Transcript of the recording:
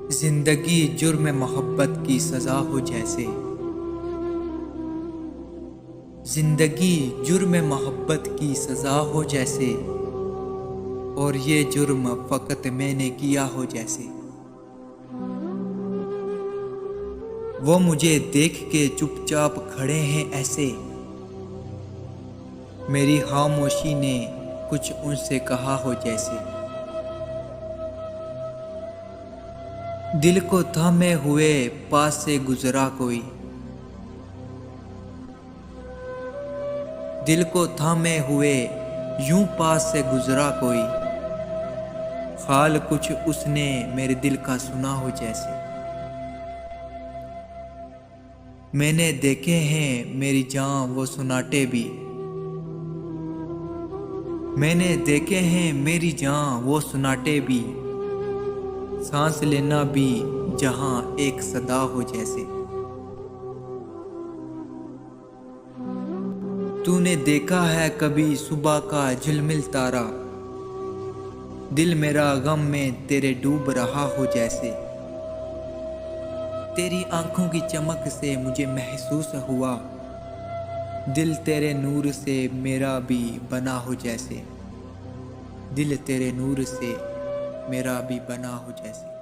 जिंदगी जुर्म मोहब्बत की सजा हो जैसे। जिंदगी जुर्म मोहब्बत की सजा हो जैसे, और ये जुर्म फकत मैंने किया हो जैसे। वो मुझे देख के चुपचाप खड़े हैं ऐसे, मेरी खामोशी ने कुछ उनसे कहा हो जैसे। दिल को थामे हुए पास से गुजरा कोई, दिल को थामे हुए यूं पास से गुजरा कोई, हाल कुछ उसने मेरे दिल का सुना हो जैसे। मैंने देखे हैं मेरी जान वो सुनाटे भी, मैंने देखे हैं मेरी जान वो सुनाटे भी, सांस लेना भी जहां एक सदा हो जैसे। तूने देखा है कभी सुबह का झिलमिल तारा, दिल मेरा गम में तेरे डूब रहा हो जैसे। तेरी आंखों की चमक से मुझे महसूस हुआ, दिल तेरे नूर से मेरा भी बना हो जैसे। दिल तेरे नूर से मेरा भी बना हो जैसे।